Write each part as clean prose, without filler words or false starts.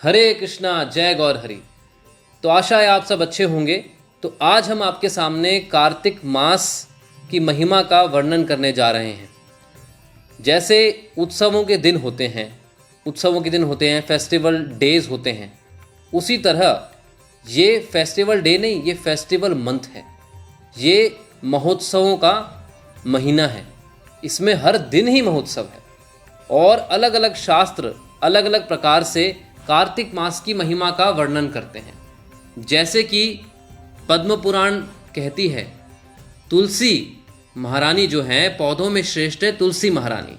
हरे कृष्णा, जय गौर हरि। तो आशा है आप सब अच्छे होंगे। तो आज हम आपके सामने कार्तिक मास की महिमा का वर्णन करने जा रहे हैं। जैसे उत्सवों के दिन होते हैं, फेस्टिवल डेज होते हैं, उसी तरह ये फेस्टिवल डे नहीं, ये फेस्टिवल मंथ है। ये महोत्सवों का महीना है। इसमें हर दिन ही महोत्सव है और अलग अलग शास्त्र अलग अलग प्रकार से कार्तिक मास की महिमा का वर्णन करते हैं। जैसे कि पद्म पुराण कहती है, तुलसी महारानी जो है, पौधों में श्रेष्ठ है तुलसी महारानी,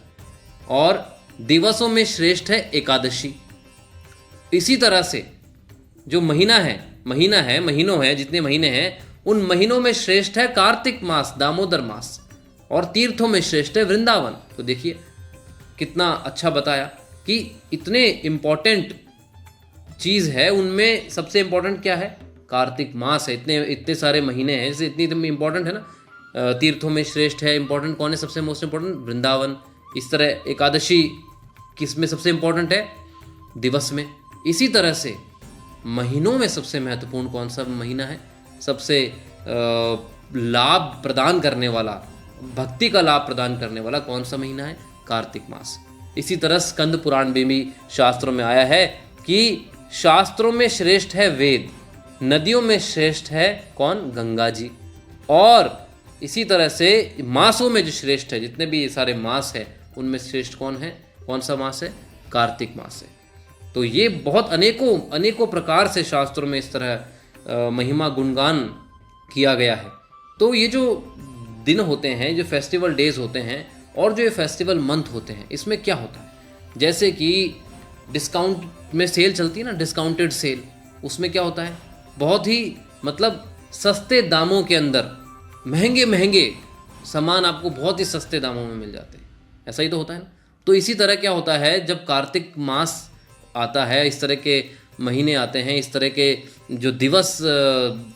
और दिवसों में श्रेष्ठ है एकादशी। इसी तरह से जो महीनों है, जितने महीने हैं उन महीनों में श्रेष्ठ है कार्तिक मास, दामोदर मास, और तीर्थों में श्रेष्ठ है वृंदावन। तो देखिए कितना अच्छा बताया कि इतने इम्पोर्टेंट चीज़ है, उनमें सबसे इम्पोर्टेंट क्या है? कार्तिक मास है। इतने सारे महीने हैं, जैसे इतनी इम्पोर्टेंट है ना। तीर्थों में श्रेष्ठ है, इम्पोर्टेंट कौन है सबसे मोस्ट इम्पोर्टेंट? वृंदावन। इस तरह एकादशी किस में सबसे इम्पोर्टेंट है? दिवस में। इसी तरह से महीनों में सबसे महत्वपूर्ण कौन सा महीना है? सबसे लाभ प्रदान करने वाला, भक्ति का लाभ प्रदान करने वाला कौन सा महीना है? कार्तिक मास। इसी तरह स्कंद पुराण में भी शास्त्रों में आया है कि शास्त्रों में श्रेष्ठ है वेद, नदियों में श्रेष्ठ है कौन? गंगा जी। और इसी तरह से मासों में जो श्रेष्ठ है, जितने भी सारे मास है उनमें श्रेष्ठ कौन है? कौन सा मास है? कार्तिक मास है। तो ये बहुत अनेकों प्रकार से शास्त्रों में इस तरह महिमा गुणगान किया गया है। तो ये जो दिन होते हैं, जो फेस्टिवल डेज होते हैं और जो ये फेस्टिवल मंथ होते हैं, इसमें क्या होता है? जैसे कि डिस्काउंट में सेल चलती है ना, डिस्काउंटेड सेल, उसमें क्या होता है? बहुत ही मतलब सस्ते दामों के अंदर महंगे सामान आपको बहुत ही सस्ते दामों में मिल जाते हैं। ऐसा ही तो होता है ना। तो इसी तरह क्या होता है, जब कार्तिक मास आता है, इस तरह के महीने आते हैं, इस तरह के जो दिवस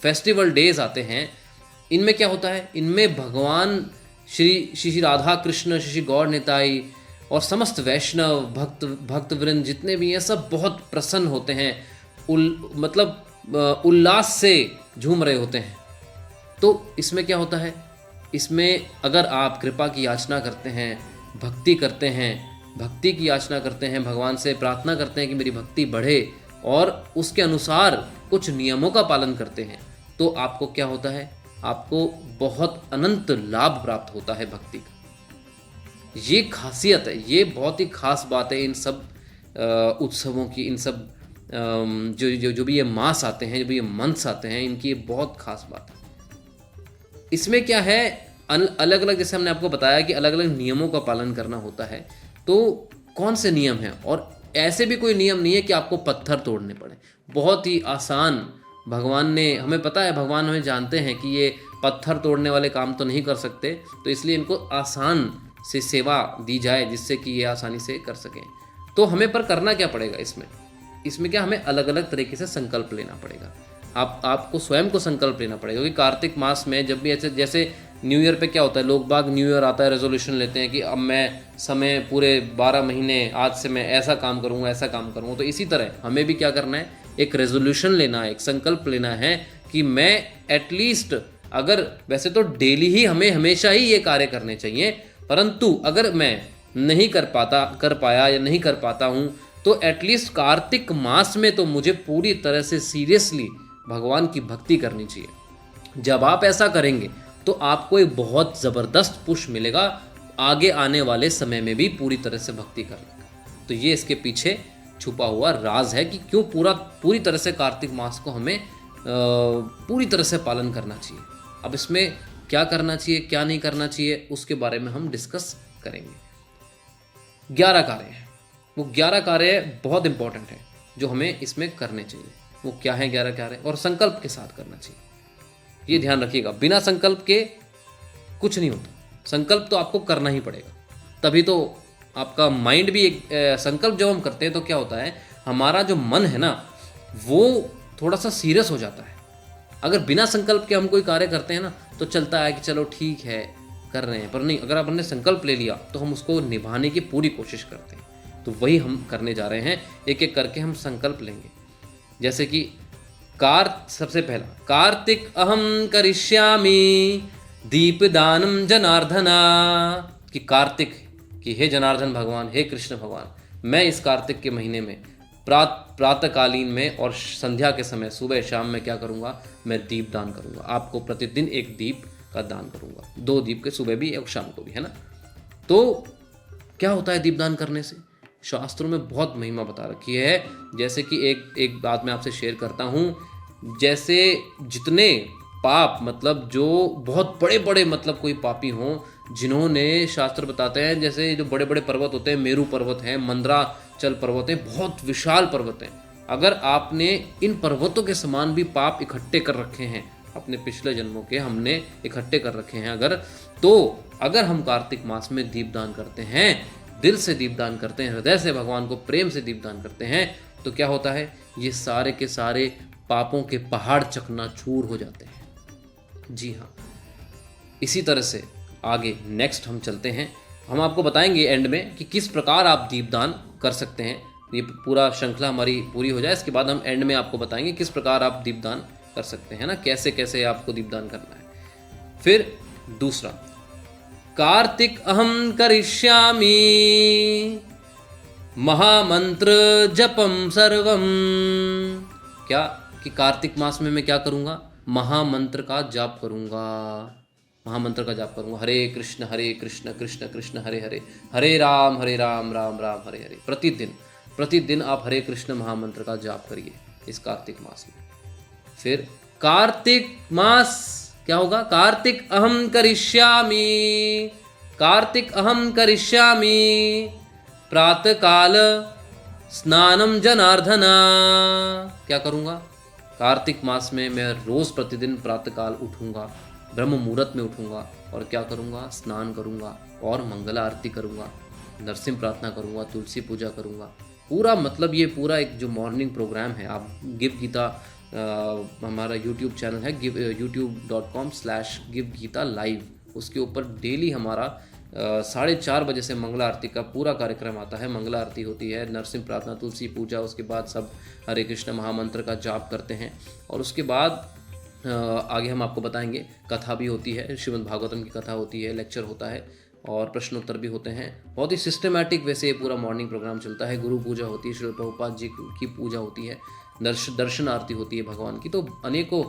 फेस्टिवल डेज आते हैं, इनमें क्या होता है? इनमें भगवान श्री राधा कृष्ण, श्री गौर निताई और समस्त वैष्णव भक्तवृंद जितने भी हैं, सब बहुत प्रसन्न होते हैं, उल्लास से झूम रहे होते हैं। तो इसमें क्या होता है? इसमें अगर आप कृपा की याचना करते हैं, भक्ति करते हैं, भक्ति की याचना करते हैं, भगवान से प्रार्थना करते हैं कि मेरी भक्ति बढ़े, और उसके अनुसार कुछ नियमों का पालन करते हैं, तो आपको क्या होता है? आपको बहुत अनंत लाभ प्राप्त होता है भक्ति का। ये खासियत है, ये बहुत ही खास बात है इन सब उत्सवों की, इन सब जो भी ये मास आते हैं, जो भी ये मंथ्स आते हैं, इनकी ये बहुत खास बात है। इसमें क्या है, अलग अलग, जैसे हमने आपको बताया कि अलग अलग नियमों का पालन करना होता है। तो कौन से नियम हैं? और ऐसे भी कोई नियम नहीं है कि आपको पत्थर तोड़ने पड़े। बहुत ही आसान, भगवान ने, हमें पता है, भगवान हमें जानते हैं कि ये पत्थर तोड़ने वाले काम तो नहीं कर सकते, तो इसलिए इनको आसान से सेवा दी जाए, जिससे कि ये आसानी से कर सकें। तो हमें पर करना क्या पड़ेगा इसमें क्या, हमें अलग अलग तरीके से संकल्प लेना पड़ेगा। आपको स्वयं को संकल्प लेना पड़ेगा, क्योंकि कार्तिक मास में जब भी ऐसे, जैसे न्यू ईयर पे क्या होता है, लोग बाग न्यू ईयर आता है, रेजोल्यूशन लेते हैं कि अब मैं समय पूरे 12 महीने आज से मैं ऐसा काम करूँगा, ऐसा काम करूँगा। तो इसी तरह हमें भी क्या करना है? एक रेजोल्यूशन लेना है, एक संकल्प लेना है कि मैं एटलीस्ट, अगर वैसे तो डेली ही हमें हमेशा ही ये कार्य करने चाहिए, परंतु अगर मैं नहीं कर पाया या नहीं कर पाता हूँ, तो एटलीस्ट कार्तिक मास में तो मुझे पूरी तरह से सीरियसली भगवान की भक्ति करनी चाहिए। जब आप ऐसा करेंगे तो आपको एक बहुत ज़बरदस्त पुश मिलेगा आगे आने वाले समय में भी पूरी तरह से भक्ति करने का। तो ये इसके पीछे छुपा हुआ राज है कि क्यों पूरी तरह से कार्तिक मास को हमें पूरी तरह से पालन करना चाहिए। अब इसमें क्या करना चाहिए, क्या नहीं करना चाहिए, उसके बारे में हम डिस्कस करेंगे। 11 कार्य हैं, वो 11 कार्य बहुत इंपॉर्टेंट है जो हमें इसमें करने चाहिए। वो क्या है 11 कार्य? और संकल्प के साथ करना चाहिए, ये ध्यान रखिएगा। बिना संकल्प के कुछ नहीं होता। संकल्प तो आपको करना ही पड़ेगा, तभी तो आपका माइंड भी एक संकल्प जब हम करते हैं तो क्या होता है, हमारा जो मन है ना, वो थोड़ा सा सीरियस हो जाता है। अगर बिना संकल्प के हम कोई कार्य करते हैं ना, तो चलता है कि चलो ठीक है कर रहे हैं, पर नहीं, अगर आपने संकल्प ले लिया तो हम उसको निभाने की पूरी कोशिश करते हैं। तो वही हम करने जा रहे हैं। एक एक करके हम संकल्प लेंगे। जैसे कि सबसे पहला, कार्तिक अहम करिष्यामि दीपदानम जनार्दना, कि कार्तिक, कि हे जनार्दन भगवान, हे कृष्ण भगवान, मैं इस कार्तिक के महीने में प्रातःकालीन में और संध्या के समय, सुबह शाम में क्या करूँगा, मैं दीप दान करूँगा। आपको प्रतिदिन एक दीप का दान करूँगा, 2 दीप के, सुबह भी और शाम को भी, है ना। तो क्या होता है दीपदान करने से? शास्त्रों में बहुत महिमा बता रखी है। जैसे कि एक बात मैं आपसे शेयर करता हूँ। जैसे जितने पाप, मतलब जो बहुत बड़े बड़े, मतलब कोई पापी हों, जिन्होंने, शास्त्र बताते हैं, जैसे जो बड़े बड़े पर्वत होते हैं, मेरू पर्वत हैं, मंदराचल पर्वत हैं, बहुत विशाल पर्वत हैं, अगर आपने इन पर्वतों के समान भी पाप इकट्ठे कर रखे हैं, अपने पिछले जन्मों के हमने इकट्ठे कर रखे हैं अगर हम कार्तिक मास में दीपदान करते हैं, दिल से दीपदान करते हैं, हृदय से भगवान को प्रेम से दीपदान करते हैं, तो क्या होता है, ये सारे के सारे पापों के पहाड़ चकनाचूर हो जाते हैं। जी हाँ। इसी तरह से आगे नेक्स्ट हम चलते हैं। हम आपको बताएंगे एंड में कि किस प्रकार आप दीपदान कर सकते हैं। ये पूरा श्रृंखला हमारी पूरी हो जाए, इसके बाद हम एंड में आपको बताएंगे किस प्रकार आप दीपदान कर सकते हैं ना, कैसे कैसे आपको दीपदान करना है। फिर दूसरा, कार्तिक अहम करिष्यामि महामंत्र जपम सर्वम, क्या, कि कार्तिक मास में मैं क्या करूँगा, महामंत्र का जाप करूँगा, महामंत्र का जाप करूँगा। हरे कृष्ण कृष्ण कृष्ण हरे हरे, हरे राम राम राम हरे हरे। प्रतिदिन आप हरे कृष्ण महामंत्र का जाप करिए इस कार्तिक मास में। फिर कार्तिक मास क्या होगा, कार्तिक अहम करिष्यामि प्रातः काल स्नानम जनार्दना, क्या करूँगा, कार्तिक मास में मैं रोज़ प्रतिदिन प्रातःकाल उठूँगा, ब्रह्म मुहूर्त में उठूँगा और क्या करूँगा, स्नान करूँगा और मंगला आरती करूँगा, नरसिंह प्रार्थना करूँगा, तुलसी पूजा करूँगा। पूरा मतलब ये पूरा एक जो मॉर्निंग प्रोग्राम है, आप गिव गीता हमारा यूट्यूब चैनल है, youtube.com/गिव गीता लाइव, उसके ऊपर डेली हमारा 4:30 बजे से मंगला आरती का पूरा कार्यक्रम आता है। मंगला आरती होती है, नरसिंह प्रार्थना, तुलसी पूजा, उसके बाद सब हरे कृष्ण महामंत्र का जाप करते हैं और उसके बाद आगे हम आपको बताएंगे, कथा भी होती है, श्रीमद् भागवतम की कथा होती है, लेक्चर होता है और प्रश्नोत्तर भी होते हैं। बहुत ही सिस्टमैटिक वैसे ये पूरा मॉर्निंग प्रोग्राम चलता है। गुरु पूजा होती है, श्री प्रभुपाद जी की पूजा होती है, दर्शन आरती होती है भगवान की। तो अनेकों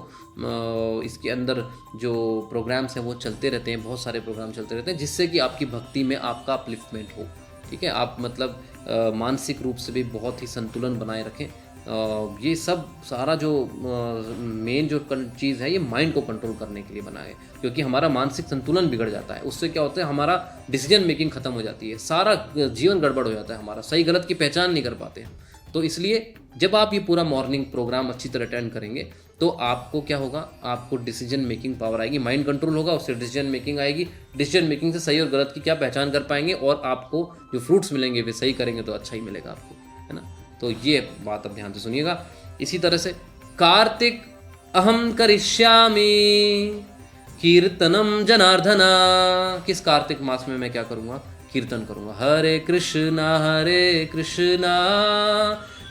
इसके अंदर जो प्रोग्राम्स हैं वो चलते रहते हैं, बहुत सारे प्रोग्राम चलते रहते हैं, जिससे कि आपकी भक्ति में आपका अपलिफ्टमेंट हो। ठीक है, आप मतलब मानसिक रूप से भी बहुत ही संतुलन बनाए रखें। ये सब सारा जो मेन जो चीज़ है, ये माइंड को कंट्रोल करने के लिए बना है, क्योंकि हमारा मानसिक संतुलन बिगड़ जाता है। उससे क्या होता है, हमारा डिसीजन मेकिंग खत्म हो जाती है, सारा जीवन गड़बड़ हो जाता है, हमारा सही गलत की पहचान नहीं कर पाते हम। तो इसलिए जब आप ये पूरा मॉर्निंग प्रोग्राम अच्छी तरह अटेंड करेंगे तो आपको क्या होगा, आपको डिसीजन मेकिंग पावर आएगी, माइंड कंट्रोल होगा, उससे डिसीजन मेकिंग आएगी। डिसीजन मेकिंग से सही और गलत की क्या पहचान कर पाएंगे और आपको जो फ्रूट्स मिलेंगे वे सही करेंगे तो अच्छा ही मिलेगा आपको, है ना। तो ये बात अब ध्यान से सुनिएगा। इसी तरह से कार्तिक अहम करिष्यामि कीर्तनम जनार्दना, किस कार्तिक मास में मैं क्या करूँगा, कीर्तन करूँगा। हरे कृष्णा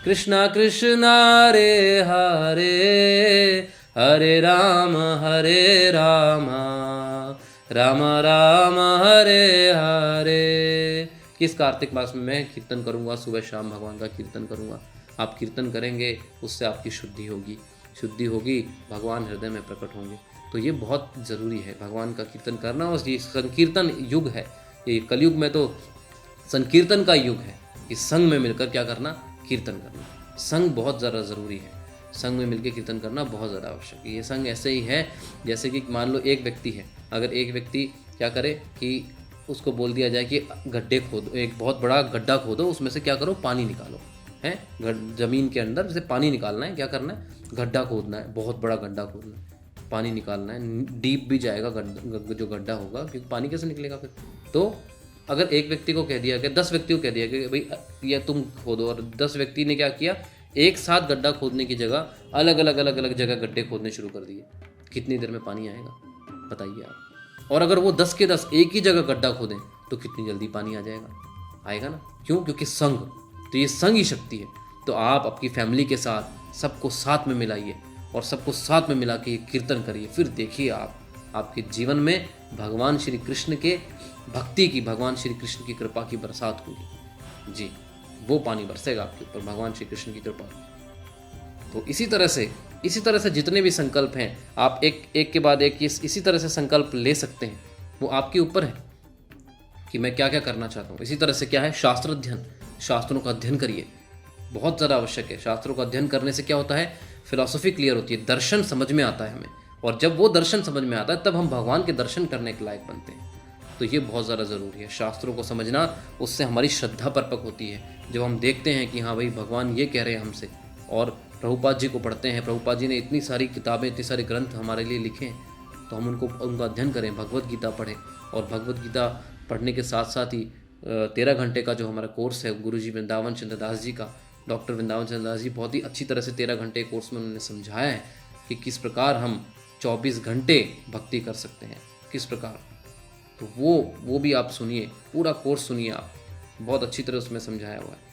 कृष्णा कृष्णा हरे हरे, हरे राम राम राम हरे हरे। किस कार्तिक मास में मैं कीर्तन करूँगा, सुबह शाम भगवान का कीर्तन करूँगा। आप कीर्तन करेंगे, उससे आपकी शुद्धि होगी, भगवान हृदय में प्रकट होंगे। तो ये बहुत ज़रूरी है भगवान का कीर्तन करना। और ये संकीर्तन युग है, ये कलयुग में तो संकीर्तन का युग है। इस संघ में मिलकर क्या करना, कीर्तन करना। संघ बहुत ज़्यादा ज़रूरी है, संघ में मिलकर कीर्तन करना बहुत ज़्यादा आवश्यक है। ये संघ ऐसे ही है जैसे कि मान लो एक व्यक्ति है, अगर एक व्यक्ति क्या करे कि उसको बोल दिया जाए कि गड्ढे खोदो, एक बहुत बड़ा गड्ढा खोदो, उसमें से क्या करो, पानी निकालो, है ज़मीन के अंदर से पानी निकालना है, क्या करना है, गड्ढा खोदना है, बहुत बड़ा गड्ढा खोदना है, पानी निकालना है, डीप भी जाएगा जो गड्ढा होगा, क्योंकि पानी कैसे निकलेगा फिर। तो अगर एक व्यक्ति को कह दिया कि 10 व्यक्ति को कह दिया कि भाई या तुम खोदो, और 10 व्यक्ति ने क्या किया, एक साथ गड्ढा खोदने की जगह अलग अलग जगह गड्ढे खोदने शुरू कर दिए, कितनी देर में पानी आएगा बताइए आप। और अगर वो 10 के 10 एक ही जगह गड्ढा खोदें तो कितनी जल्दी पानी आ जाएगा। आएगा ना। क्यों? क्योंकि संग, तो ये संग ही शक्ति है। तो आप आपकी फैमिली के साथ सबको साथ में मिलाइए और सबको साथ में मिला के कीर्तन करिए, फिर देखिए आपके जीवन में भगवान श्री कृष्ण के भक्ति की, भगवान श्री कृष्ण की कृपा की बरसात होगी जी। वो पानी बरसेगा आपके ऊपर, भगवान श्री कृष्ण की कृपा। तो इसी तरह से जितने भी संकल्प हैं आप एक के बाद एक इसी तरह से संकल्प ले सकते हैं। वो आपके ऊपर है कि मैं क्या क्या करना चाहता हूँ। इसी तरह से क्या है, शास्त्र अध्ययन, शास्त्रों का अध्ययन करिए, बहुत ज़्यादा आवश्यक है। शास्त्रों का अध्ययन करने से क्या होता है, फिलॉसफी क्लियर होती है, दर्शन समझ में आता है हमें, और जब वो दर्शन समझ में आता है तब हम भगवान के दर्शन करने के लायक बनते हैं। तो ये बहुत ज़्यादा ज़रूरी है शास्त्रों को समझना, उससे हमारी श्रद्धा परिपक्व होती है। जब हम देखते हैं कि हाँ भाई भगवान ये कह रहे हैं हमसे, और प्रभुपाद जी को पढ़ते हैं, प्रभुपाद जी ने इतनी सारी किताबें, इतने सारे ग्रंथ हमारे लिए लिखे हैं, तो हम उनका अध्ययन करें, भगवत गीता पढ़ें। और भगवत गीता पढ़ने के साथ साथ ही 13 घंटे का जो हमारा कोर्स है गुरुजी वृंदावन चंद्र दास जी का, डॉक्टर वृंदावन चंद्र दास जी बहुत ही अच्छी तरह से 13 घंटे कोर्स में उन्होंने समझाया है कि किस प्रकार हम 24 घंटे भक्ति कर सकते हैं, किस प्रकार। तो वो भी आप सुनिए, पूरा कोर्स सुनिए आप, बहुत अच्छी तरह उसमें समझाया हुआ है।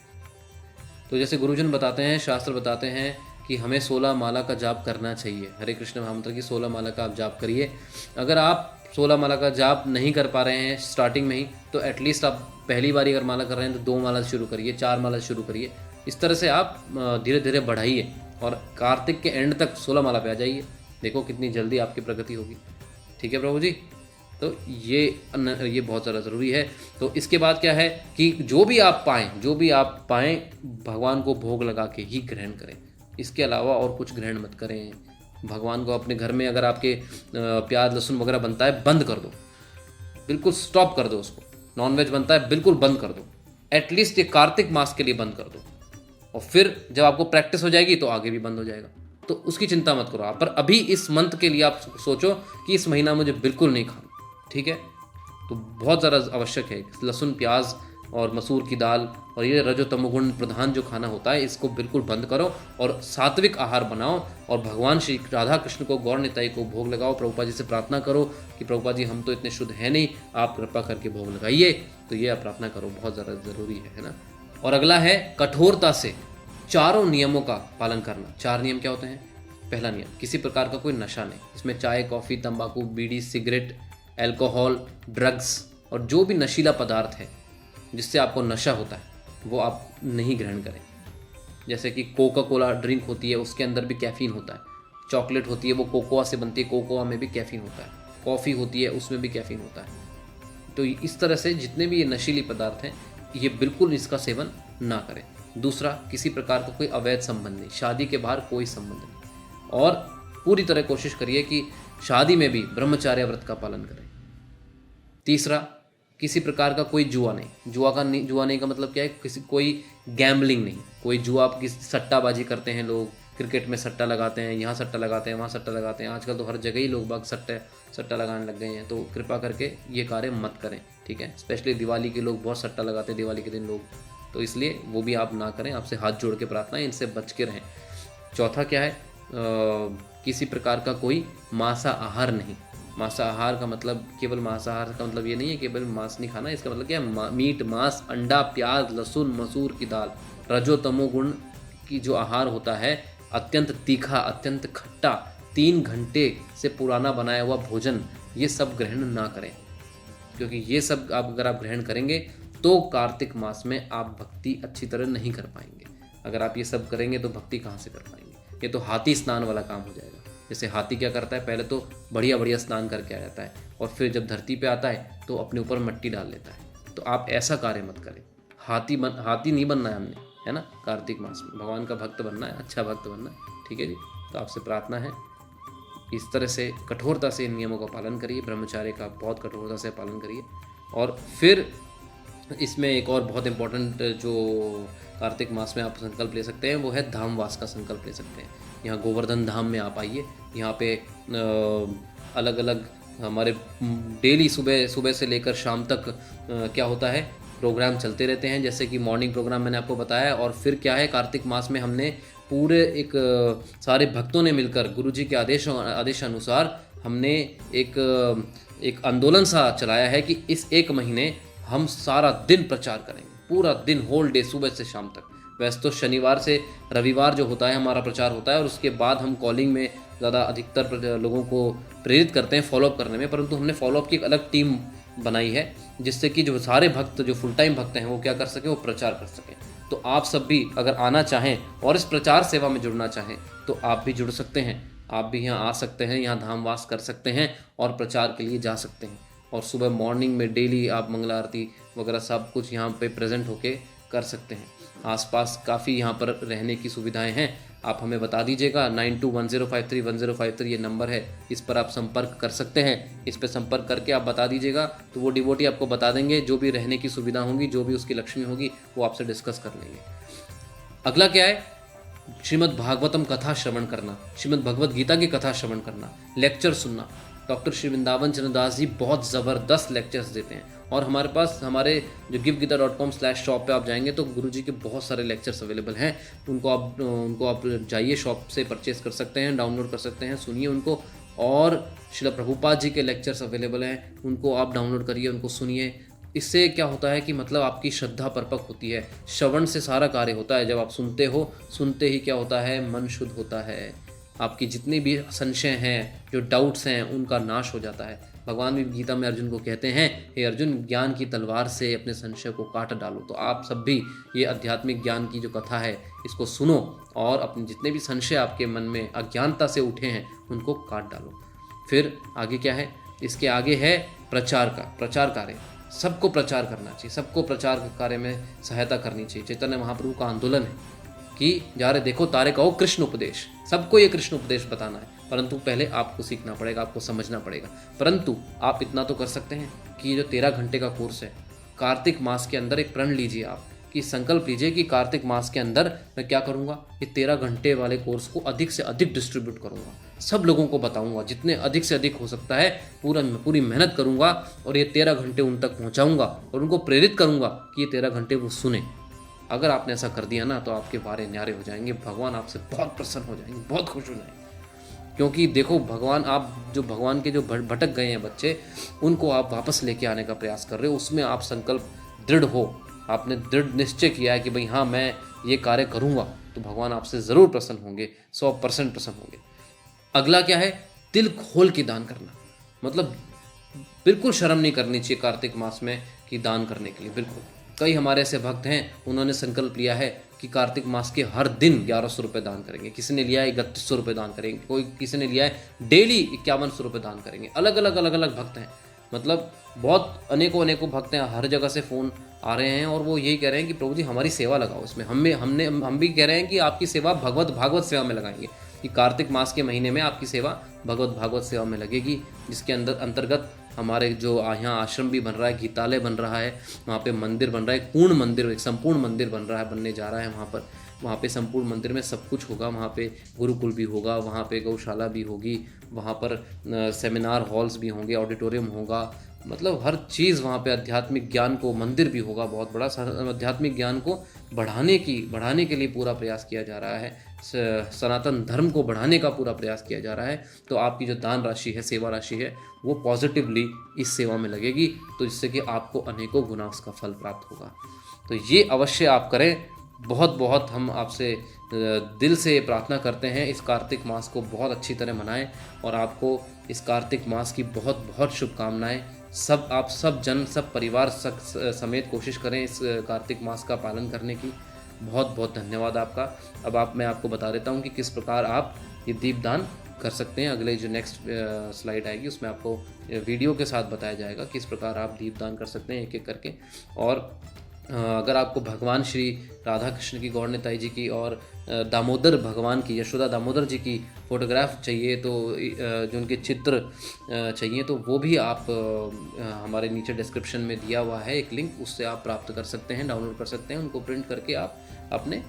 तो जैसे गुरुजन बताते हैं, शास्त्र बताते हैं कि हमें 16 माला का जाप करना चाहिए। हरे कृष्ण महामंत्र की 16 माला का आप जाप करिए। अगर आप 16 माला का जाप नहीं कर पा रहे हैं स्टार्टिंग में ही, तो एटलीस्ट आप पहली बारी अगर माला कर रहे हैं तो 2 माला शुरू करिए, 4 माला शुरू करिए। इस तरह से आप धीरे धीरे बढ़ाइए और कार्तिक के एंड तक 16 माला पे आ जाइए। देखो कितनी जल्दी आपकी प्रगति होगी। ठीक है प्रभु जी, तो ये बहुत ज़्यादा ज़रूरी है। तो इसके बाद क्या है कि जो भी आप पाएँ भगवान को भोग लगा के ही ग्रहण करें। इसके अलावा और कुछ ग्रहण मत करें। भगवान को अपने घर में अगर आपके प्याज लहसुन वगैरह बनता है, बंद कर दो, बिल्कुल स्टॉप कर दो उसको। नॉनवेज बनता है, बिल्कुल बंद कर दो। एटलीस्ट ये कार्तिक मास के लिए बंद कर दो, और फिर जब आपको प्रैक्टिस हो जाएगी तो आगे भी बंद हो जाएगा। तो उसकी चिंता मत करो आप, पर अभी इस मंथ के लिए आप सोचो कि इस महीना मुझे बिल्कुल नहीं खाना। ठीक है, तो बहुत ज़्यादा आवश्यक है। लहसुन, प्याज और मसूर की दाल और ये रजो तमोगुण प्रधान जो खाना होता है, इसको बिल्कुल बंद करो और सात्विक आहार बनाओ। और भगवान श्री राधा कृष्ण को, गौर निताई को भोग लगाओ। प्रभुपाद जी से प्रार्थना करो कि प्रभुपाद जी हम तो इतने शुद्ध हैं नहीं, आप कृपा करके भोग लगाइए। तो ये आप प्रार्थना करो, बहुत ज़्यादा ज़रूरी है ना। और अगला है कठोरता से 4 नियमों का पालन करना। 4 नियम क्या होते हैं? पहला नियम, किसी प्रकार का कोई नशा नहीं। इसमें चाय, कॉफ़ी, तंबाकू, बीड़ी, सिगरेट, अल्कोहल, ड्रग्स और जो भी नशीला पदार्थ है जिससे आपको नशा होता है वो आप नहीं ग्रहण करें। जैसे कि कोका कोला ड्रिंक होती है, उसके अंदर भी कैफीन होता है। चॉकलेट होती है, वो कोकोआ से बनती है, कोकोआ में भी कैफीन होता है। कॉफ़ी होती है, उसमें भी कैफीन होता है। तो इस तरह से जितने भी ये नशीली पदार्थ हैं, ये बिल्कुल इसका सेवन ना करें। दूसरा, किसी प्रकार का कोई अवैध संबंध नहीं, शादी के बाहर कोई संबंध नहीं। और पूरी तरह कोशिश करिए कि शादी में भी ब्रह्मचार्य व्रत का पालन करें। तीसरा, किसी प्रकार का कोई जुआ नहीं। जुआ नहीं का मतलब क्या है? कोई गैम्बलिंग नहीं, कोई जुआ की सट्टाबाजी करते हैं लोग, क्रिकेट में सट्टा लगाते हैं, यहाँ सट्टा लगाते हैं, वहाँ सट्टा लगाते हैं। आजकल तो हर जगह ही लोग बाग सट्टा लगाने लग गए हैं। तो कृपा करके ये कार्य मत करें, ठीक है। स्पेशली दिवाली के लोग बहुत सट्टा लगाते हैं, दिवाली के दिन लोग, तो इसलिए वो भी आप ना करें। आपसे हाथ जोड़ के प्रार्थना है, इनसे बच के रहें। चौथा क्या है? किसी प्रकार का कोई मांसाहार नहीं। मांसाहार का मतलब, केवल मांसाहार का मतलब ये नहीं है केवल मांस नहीं खाना। इसका मतलब क्या है? मीट, मांस, अंडा, प्याज, लहसुन, मसूर की दाल, रजो तमो गुण की जो आहार होता है, अत्यंत तीखा, अत्यंत खट्टा, 3 घंटे से पुराना बनाया हुआ भोजन, ये सब ग्रहण ना करें। क्योंकि ये सब अगर आप ग्रहण करेंगे तो कार्तिक मास में आप भक्ति अच्छी तरह नहीं कर पाएंगे। अगर आप ये सब करेंगे तो भक्ति कहाँ से कर पाएंगे? ये तो हाथी स्नान वाला काम हो जाएगा। जैसे हाथी क्या करता है, पहले तो बढ़िया स्नान करके आ जाता है, और फिर जब धरती पे आता है तो अपने ऊपर मिट्टी डाल लेता है। तो आप ऐसा कार्य मत करें। हाथी नहीं बनना है हमने, है ना। कार्तिक मास में भगवान का भक्त बनना है, अच्छा भक्त बनना है, ठीक है जी। तो आपसे प्रार्थना है इस तरह से कठोरता से इन नियमों का पालन करिए, ब्रह्मचार्य का बहुत कठोरता से पालन करिए। और फिर इसमें एक और बहुत इम्पोर्टेंट जो कार्तिक मास में आप संकल्प ले सकते हैं वो है धामवास का संकल्प ले सकते हैं। यहाँ गोवर्धन धाम में आप आइए। यहाँ पे अलग अलग हमारे डेली सुबह से लेकर शाम तक क्या होता है, प्रोग्राम चलते रहते हैं। जैसे कि मॉर्निंग प्रोग्राम मैंने आपको बताया, और फिर क्या है, कार्तिक मास में हमने पूरे सारे भक्तों ने मिलकर गुरुजी के आदेशानुसार हमने एक आंदोलन सा चलाया है कि इस 1 महीने हम सारा दिन प्रचार करेंगे। पूरा दिन, होल डे, सुबह से शाम तक। वैसे तो शनिवार से रविवार जो होता है हमारा प्रचार होता है, और उसके बाद हम कॉलिंग में ज़्यादा अधिकतर लोगों को प्रेरित करते हैं फॉलोअप करने में, परंतु हमने फॉलोअप की एक अलग टीम बनाई है जिससे कि जो सारे भक्त, जो फुल टाइम भक्त हैं, वो क्या कर सकें, वो प्रचार कर सकें। तो आप सब भी अगर आना चाहें और इस प्रचार सेवा में जुड़ना चाहें तो आप भी जुड़ सकते हैं। आप भी यहाँ आ सकते हैं, यहाँ धामवास कर सकते हैं और प्रचार के लिए जा सकते हैं। और सुबह मॉर्निंग में डेली आप मंगला आरती वगैरह सब कुछ यहाँ पे प्रेजेंट होके कर सकते हैं। आसपास काफ़ी यहाँ पर रहने की सुविधाएं हैं। आप हमें बता दीजिएगा, 9210531053 ये नंबर है, इस पर आप संपर्क कर सकते हैं। इस पर संपर्क करके आप बता दीजिएगा तो वो डिवोटी आपको बता देंगे, जो भी रहने की सुविधा होगी, जो भी उसकी लक्ष्मी होगी, वो आपसे डिस्कस कर लेंगे। अगला क्या है, श्रीमद् भागवतम कथा श्रवण करना, श्रीमद् भगवद गीता की कथा श्रवण करना, लेक्चर सुनना। डॉक्टर श्री वृंदावन चंद्रदास जी बहुत ज़बरदस्त लेक्चर्स देते हैं, और हमारे पास, हमारे जो givegita.com/shop पे आप जाएंगे तो गुरु जी के बहुत सारे लेक्चर्स अवेलेबल हैं। उनको आप जाइए, शॉप से परचेस कर सकते हैं, डाउनलोड कर सकते हैं, सुनिए उनको। और श्रील प्रभुपाद जी के लेक्चर्स अवेलेबल हैं, उनको आप डाउनलोड करिए, उनको सुनिए। इससे क्या होता है कि मतलब आपकी श्रद्धा परिपक्व होती है। श्रवण से सारा कार्य होता है। जब आप सुनते हो, सुनते ही क्या होता है, मन शुद्ध होता है। आपकी जितनी भी संशय हैं, जो डाउट्स हैं, उनका नाश हो जाता है। भगवान भी गीता में अर्जुन को कहते हैं, हे अर्जुन, ज्ञान की तलवार से अपने संशय को काट डालो। तो आप सब भी ये आध्यात्मिक ज्ञान की जो कथा है, इसको सुनो और अपने जितने भी संशय आपके मन में अज्ञानता से उठे हैं, उनको काट डालो। फिर आगे क्या है, इसके आगे है प्रचार कार्य। सबको प्रचार करना चाहिए, सबको प्रचार कार्य में सहायता करनी चाहिए। चैतन्य महाप्रभु का आंदोलन है कि जा रहे देखो तारे कहो कृष्ण उपदेश, सबको ये कृष्ण उपदेश बताना है, परंतु पहले आपको सीखना पड़ेगा, आपको समझना पड़ेगा। परंतु आप इतना तो कर सकते हैं कि ये जो 13 घंटे का कोर्स है, कार्तिक मास के अंदर एक प्रण लीजिए आप, कि संकल्प लीजिए कि कार्तिक मास के अंदर मैं क्या करूँगा, ये 13 घंटे वाले कोर्स को अधिक से अधिक डिस्ट्रीब्यूट करूँगा, सब लोगों को बताऊँगा, जितने अधिक से अधिक हो सकता है पूरी मेहनत करूँगा और ये 13 घंटे उन तक पहुँचाऊँगा और उनको प्रेरित करूँगा कि ये 13 घंटे वो सुने। अगर आपने ऐसा कर दिया ना, तो आपके बारे न्यारे हो जाएंगे, भगवान आपसे बहुत प्रसन्न हो जाएंगे, बहुत खुश हो जाएंगे। क्योंकि देखो, भगवान, आप जो भगवान के जो भटक गए हैं बच्चे, उनको आप वापस लेके आने का प्रयास कर रहे हो। उसमें आप संकल्प दृढ़ हो, आपने दृढ़ निश्चय किया है कि भाई हाँ, मैं ये कार्य करूँगा, तो भगवान आपसे ज़रूर प्रसन्न होंगे, 100% प्रसन्न होंगे। अगला क्या है, दिल खोल के दान करना। मतलब बिल्कुल शर्म नहीं करनी चाहिए कार्तिक मास में कि दान करने के लिए, बिल्कुल। कई हमारे ऐसे भक्त हैं, उन्होंने संकल्प लिया है कि कार्तिक मास के हर दिन 1100 रुपये दान करेंगे, किसी ने लिया है 3100 रुपये दान करेंगे, किसी ने लिया है डेली 5100 रुपये दान करेंगे। अलग अलग भक्त हैं, मतलब बहुत अनेकों भक्त हैं, हर जगह से फ़ोन आ रहे हैं और वो यही कह रहे हैं कि प्रभु जी हमारी सेवा लगाओ इसमें। हम भी कह रहे हैं कि आपकी सेवा भागवत सेवा में लगाएंगे, कि कार्तिक मास के महीने में आपकी सेवा भागवत सेवा में लगेगी, जिसके अंतर्गत हमारे जो यहाँ आश्रम भी बन रहा है, गीतालय बन रहा है, वहाँ पे मंदिर बन रहा है, पूर्ण मंदिर, एक संपूर्ण मंदिर बनने जा रहा है वहाँ पे संपूर्ण मंदिर में सब कुछ होगा। वहाँ पे गुरुकुल भी होगा, वहाँ पे गौशाला भी होगी, वहाँ पर सेमिनार हॉल्स भी होंगे, ऑडिटोरियम होगा, मतलब हर चीज़ वहाँ पे, आध्यात्मिक ज्ञान को, मंदिर भी होगा बहुत बड़ा, आध्यात्मिक ज्ञान को बढ़ाने के लिए पूरा प्रयास किया जा रहा है, सनातन धर्म को बढ़ाने का पूरा प्रयास किया जा रहा है। तो आपकी जो दान राशि है, सेवा राशि है, वो पॉजिटिवली इस सेवा में लगेगी, तो जिससे कि आपको अनेकों गुना उसका फल प्राप्त होगा। तो ये अवश्य आप करें। बहुत हम आपसे दिल से प्रार्थना करते हैं, इस कार्तिक मास को बहुत अच्छी तरह मनाएं, और आपको इस कार्तिक मास की बहुत शुभकामनाएं। आप सब परिवार समेत कोशिश करें इस कार्तिक मास का पालन करने की। बहुत धन्यवाद आपका। अब मैं आपको बता देता हूँ कि किस प्रकार आप ये दीपदान कर सकते हैं। अगले जो नेक्स्ट स्लाइड आएगी उसमें आपको वीडियो के साथ बताया जाएगा किस प्रकार आप दीपदान कर सकते हैं एक एक करके। और अगर आपको भगवान श्री राधा कृष्ण की, गौर निताई जी की और दामोदर भगवान की, यशोदा दामोदर जी की फ़ोटोग्राफ चाहिए, तो जो उनके चित्र चाहिए, तो वो भी आप हमारे नीचे डिस्क्रिप्शन में दिया हुआ है एक लिंक, उससे आप प्राप्त कर सकते हैं, डाउनलोड कर सकते हैं। उनको प्रिंट करके आप अपने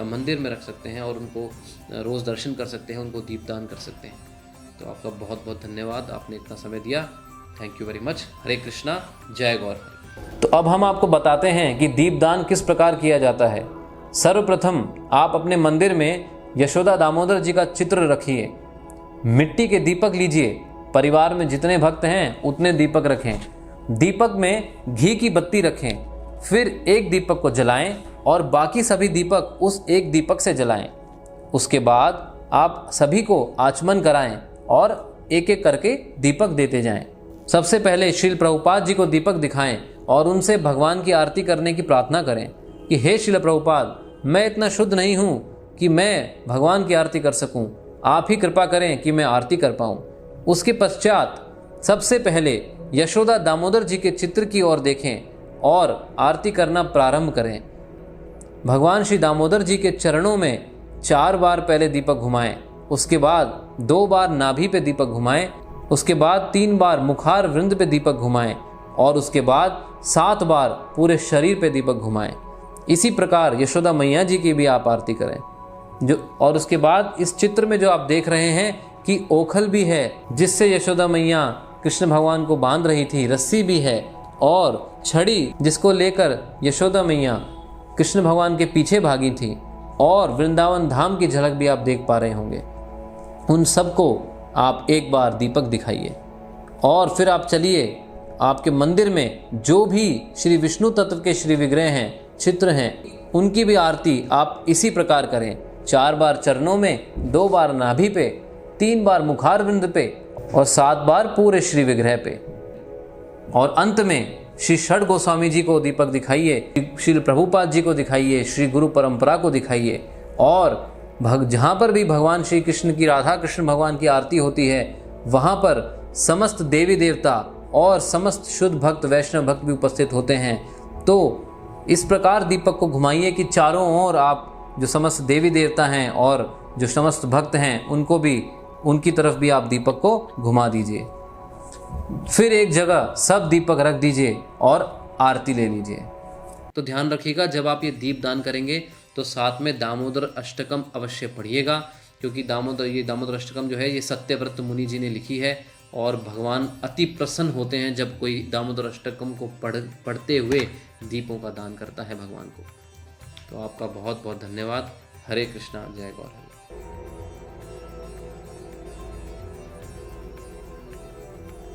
मंदिर में रख सकते हैं और उनको रोज़ दर्शन कर सकते हैं, उनको दीपदान कर सकते हैं। तो आपका बहुत धन्यवाद, आपने इतना समय दिया। Thank you very much. Hare Krishna, जय गौर हरि। तो अब हम आपको बताते हैं कि दीपदान किस प्रकार किया जाता है। सर्वप्रथम आप अपने मंदिर में यशोदा दामोदर जी का चित्र रखिए, मिट्टी के दीपक लीजिए, परिवार में जितने भक्त हैं उतने दीपक रखें, दीपक में घी की बत्ती रखें, फिर एक दीपक को जलाएं और बाकी सभी दीपक उस एक दीपक से जलाएं। उसके बाद आप सभी को आचमन कराएं और एक एक करके दीपक देते जाएं। सबसे पहले श्रील प्रभुपाद जी को दीपक दिखाएं और उनसे भगवान की आरती करने की प्रार्थना करें कि हे श्रील प्रभुपाद, मैं इतना शुद्ध नहीं हूँ कि मैं भगवान की आरती कर सकूँ, आप ही कृपा करें कि मैं आरती कर पाऊँ। उसके पश्चात सबसे पहले यशोदा दामोदर जी के चित्र की ओर देखें और आरती करना प्रारंभ करें। भगवान श्री दामोदर जी के चरणों में 4 बार पहले दीपक घुमाएं, उसके बाद 2 बार नाभि पे दीपक घुमाएं, उसके बाद 3 बार मुखार वृंद पे दीपक घुमाएं और उसके बाद 7 बार पूरे शरीर पे दीपक घुमाएं। इसी प्रकार यशोदा मैया जी की भी आप आरती करें। और उसके बाद इस चित्र में जो आप देख रहे हैं कि ओखल भी है जिससे यशोदा मैया कृष्ण भगवान को बांध रही थी, रस्सी भी है और छड़ी जिसको लेकर यशोदा मैया कृष्ण भगवान के पीछे भागी थी, और वृंदावन धाम की झलक भी आप देख पा रहे होंगे। उन सबको आप एक बार दीपक दिखाइए और फिर आप चलिए आपके मंदिर में जो भी श्री विष्णु तत्व के श्री विग्रह हैं, चित्र हैं, उनकी भी आरती आप इसी प्रकार करें। 4 बार चरणों में, 2 बार नाभि पे, 3 बार मुखार विंद पे और 7 बार पूरे श्री विग्रह पे। और अंत में श्री षड गोस्वामी जी को दीपक दिखाइए, श्री प्रभुपाद जी को दिखाइए, श्री गुरु परंपरा को दिखाइए। और जहाँ पर भी भगवान श्री कृष्ण की, राधा कृष्ण भगवान की आरती होती है, वहाँ पर समस्त देवी देवता और समस्त शुद्ध भक्त, वैष्णव भक्त भी उपस्थित होते हैं। तो इस प्रकार दीपक को घुमाइए कि चारों ओर आप जो समस्त देवी देवता हैं और जो समस्त भक्त हैं उनको भी, उनकी तरफ भी आप दीपक को घुमा दीजिए। फिर एक जगह सब दीपक रख दीजिए और आरती ले लीजिए। तो ध्यान रखिएगा, जब आप ये दीप दान करेंगे तो साथ में दामोदर अष्टकम अवश्य पढ़िएगा, क्योंकि दामोदर अष्टकम जो है ये सत्यव्रत मुनि जी ने लिखी है और भगवान अति प्रसन्न होते हैं जब कोई दामोदर अष्टकम को पढ़ते हुए दीपों का दान करता है भगवान को। तो आपका बहुत बहुत धन्यवाद। हरे कृष्णा, जय गौर हरि।